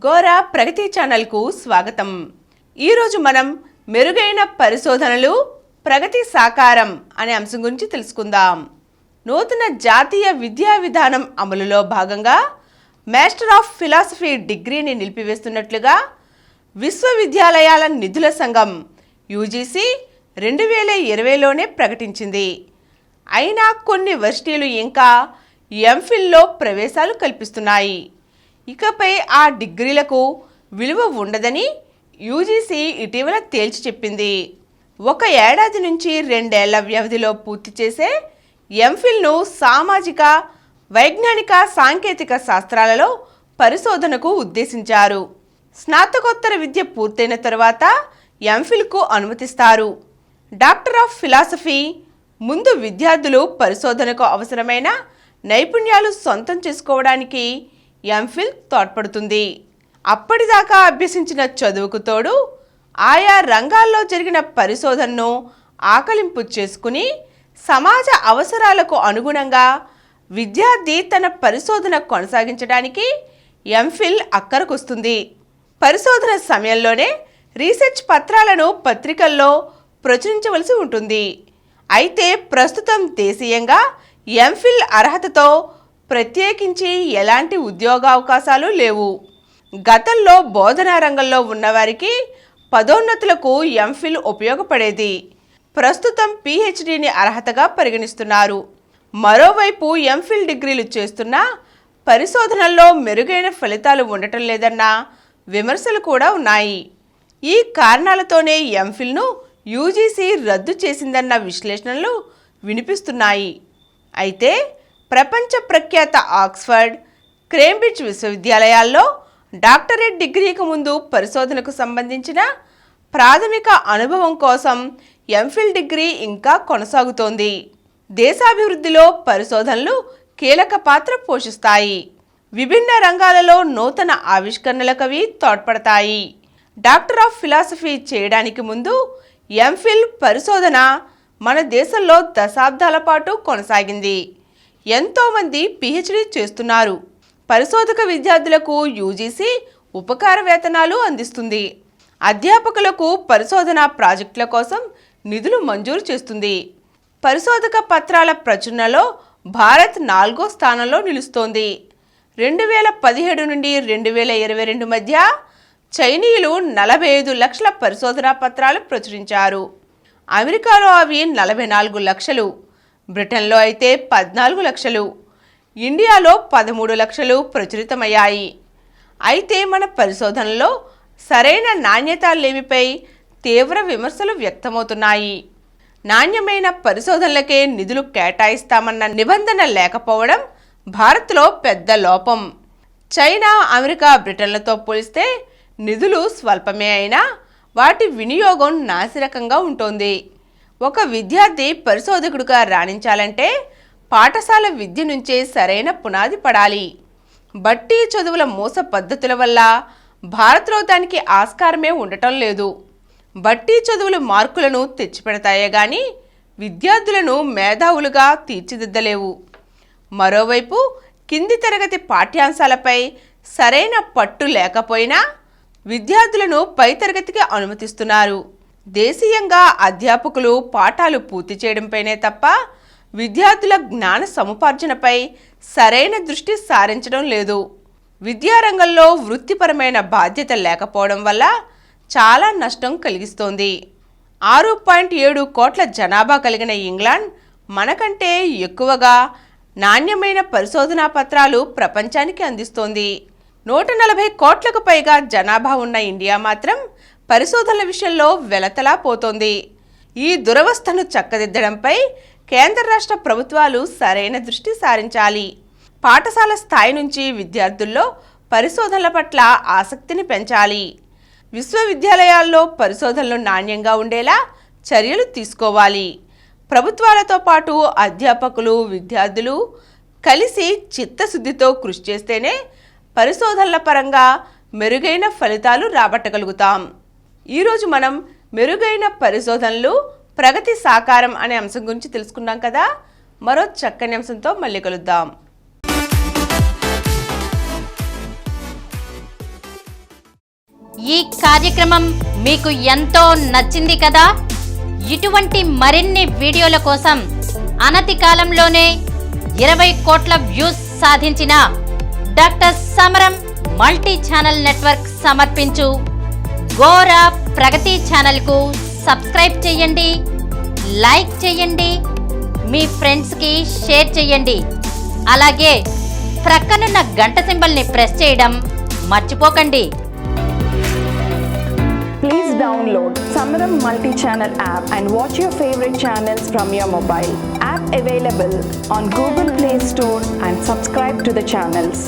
గోరా ప్రగతి ఛానల్కు స్వాగతం. ఈరోజు మనం మెరుగైన పరిశోధనలు ప్రగతి సాకారం అనే అంశం గురించి తెలుసుకుందాం. నూతన జాతీయ విద్యా విధానం అమలులో భాగంగా మాస్టర్ ఆఫ్ ఫిలాసఫీ డిగ్రీని నిలిపివేస్తున్నట్లుగా విశ్వవిద్యాలయాల నిధుల సంఘం యూజీసీ 2020లోనే ప్రకటించింది. అయినా కొన్ని వర్సిటీలు ఇంకా ఎంఫిల్లో ప్రవేశాలు కల్పిస్తున్నాయి. ఇకపై ఆ డిగ్రీలకు విలువ ఉండదని యూజీసీ ఇటీవల తేల్చి చెప్పింది. 1 ఏడాది నుంచి 2 ఏళ్ల వ్యవధిలో పూర్తి చేసే ఎంఫిల్ను సామాజిక, వైజ్ఞానిక, సాంకేతిక శాస్త్రాలలో పరిశోధనకు ఉద్దేశించారు. స్నాతకోత్తర విద్య పూర్తయిన తరువాత ఎంఫిల్కు అనుమతిస్తారు. డాక్టర్ ఆఫ్ ఫిలాసఫీ ముందు విద్యార్థులు పరిశోధనకు అవసరమైన నైపుణ్యాలు సొంతం చేసుకోవడానికి ఎంఫిల్ తోడ్పడుతుంది. అప్పటిదాకా అభ్యసించిన చదువుకు తోడు ఆయా రంగాల్లో జరిగిన పరిశోధనను ఆకలింపు చేసుకుని సమాజ అవసరాలకు అనుగుణంగా విద్యార్థి తన పరిశోధన కొనసాగించడానికి ఎంఫిల్ అక్కరకొస్తుంది. పరిశోధన సమయంలోనే రీసెర్చ్ పత్రాలను పత్రికల్లో ప్రచురించవలసి ఉంటుంది. అయితే ప్రస్తుతం దేశీయంగా ఎంఫిల్ అర్హతతో ప్రత్యేకించి ఎలాంటి ఉద్యోగావకాశాలు లేవు. గతంలో బోధనా రంగంలో ఉన్నవారికి పదోన్నతులకు ఎంఫిల్ ఉపయోగపడేది. ప్రస్తుతం పీహెచ్డీని అర్హతగా పరిగణిస్తున్నారు. మరోవైపు ఎంఫిల్ డిగ్రీలు చేస్తున్న పరిశోధనల్లో మెరుగైన ఫలితాలు ఉండటం లేదన్న విమర్శలు కూడా ఉన్నాయి. ఈ కారణాలతోనే ఎంఫిల్ను యూజీసీ రద్దు చేసిందన్న విశ్లేషణలు వినిపిస్తున్నాయి. అయితే ప్రపంచ ప్రఖ్యాత ఆక్స్ఫర్డ్, కేంబ్రిడ్జ్ విశ్వవిద్యాలయాల్లో డాక్టరేట్ డిగ్రీకి ముందు పరిశోధనకు సంబంధించిన ప్రాథమిక అనుభవం కోసం ఎంఫిల్ డిగ్రీ ఇంకా కొనసాగుతోంది. దేశాభివృద్ధిలో పరిశోధనలు కీలక పాత్ర పోషిస్తాయి. విభిన్న రంగాలలో నూతన ఆవిష్కరణలకవి తోడ్పడతాయి. డాక్టర్ ఆఫ్ ఫిలాసఫీ చేయడానికి ముందు ఎంఫిల్ పరిశోధన మన దేశంలో దశాబ్దాల పాటు కొనసాగింది. ఎంతోమంది పీహెచ్డీ చేస్తున్నారు. పరిశోధక విద్యార్థులకు యూజీసీ ఉపకార వేతనాలు అందిస్తుంది. అధ్యాపకులకు పరిశోధన ప్రాజెక్టుల కోసం నిధులు మంజూరు చేస్తుంది. పరిశోధక పత్రాల ప్రచురణలో భారత్ 4వ స్థానంలో నిలుస్తోంది. 2017 నుండి 2022 మధ్య చైనీయులు 45 లక్షల పరిశోధనా పత్రాలు ప్రచురించారు. అమెరికాలో అవి 44 లక్షలు, బ్రిటన్లో అయితే 14 లక్షలు, ఇండియాలో 13 లక్షలు ప్రచురితమయ్యాయి. అయితే మన పరిశోధనలో సరైన నాణ్యత లేమిపై తీవ్ర విమర్శలు వ్యక్తమవుతున్నాయి. నాణ్యమైన పరిశోధనలకే నిధులు కేటాయిస్తామన్న నిబంధన లేకపోవడం భారత్లో పెద్ద లోపం. చైనా, అమెరికా, బ్రిటన్లతో పోలిస్తే నిధులు స్వల్పమే అయినా వాటి వినియోగం నాసిరకంగా ఉంటుంది. ఒక విద్యార్థి పరిశోధకుడిగా రాణించాలంటే పాఠశాల విద్య నుంచే సరైన పునాది పడాలి. బట్టి చదువుల మోస పద్ధతుల వల్ల భారత్లో దానికి ఆస్కారమే ఉండటం లేదు. బట్టి చదువులు మార్కులను తెచ్చిపెడతాయే గాని విద్యార్థులను మేధావులుగా తీర్చిదిద్దలేవు. మరోవైపు కింది తరగతి పాఠ్యాంశాలపై సరైన పట్టు లేకపోయినా విద్యార్థులను పై తరగతికి అనుమతిస్తున్నారు. దేశీయంగా అధ్యాపకులు పాఠాలు పూర్తి చేయడంపైనే తప్ప విద్యార్థుల జ్ఞాన సముపార్జనపై సరైన దృష్టి సారించడం లేదు. విద్యారంగంలో వృత్తిపరమైన బాధ్యత లేకపోవడం వల్ల చాలా నష్టం కలిగిస్తోంది. 6.7 కోట్ల జనాభా కలిగిన ఇంగ్లాండ్ మనకంటే ఎక్కువగా నాణ్యమైన పరిశోధనా పత్రాలు ప్రపంచానికి అందిస్తోంది. 140 కోట్లకు పైగా జనాభా ఉన్న ఇండియా మాత్రం పరిశోధనల విషయంలో వెలతలా పోతోంది. ఈ దురవస్థను చక్కదిద్దడంపై కేంద్ర రాష్ట్ర ప్రభుత్వాలు సరైన దృష్టి సారించాలి. పాఠశాల స్థాయి నుంచి విద్యార్థుల్లో పరిశోధనల పట్ల ఆసక్తిని పెంచాలి. విశ్వవిద్యాలయాల్లో పరిశోధనలు నాణ్యంగా ఉండేలా చర్యలు తీసుకోవాలి. ప్రభుత్వాలతో పాటు అధ్యాపకులు, విద్యార్థులు కలిసి చిత్తశుద్ధితో కృషి చేస్తేనే పరిశోధనల పరంగా మెరుగైన ఫలితాలు రాబట్టగలుగుతాం. ఈరోజు మనం మెరుగైన పరిశోధనలు ప్రగతి సాకారం అనే అంశం గురించి తెలుసుకున్నాం కదా. మరో చక్కని అంశంతో మళ్ళీ కలుద్దాం. ఈ కార్యక్రమం మీకు ఎంతో నచ్చింది కదా? ఇటువంటి మరిన్ని వీడియోల కోసం అనతి కాలంలోనే 20 కోట్ల వ్యూస్ సాధించిన డాక్టర్ సమరం మల్టీ ఛానల్ నెట్వర్క్ సమర్పించు గోరా ప్రగతి ఛానల్కు సబ్స్క్రైబ్ చేయండి, లైక్ చేయండి, మీ ఫ్రెండ్స్కి షేర్ చేయండి. అలాగే ప్రక్కనున్న గంట సింబల్ని ప్రెస్ చేయడం మర్చిపోకండి. Please download Samaram multi-channel app and watch your favorite channels from your mobile. App available on Google Play Store and subscribe to the channels.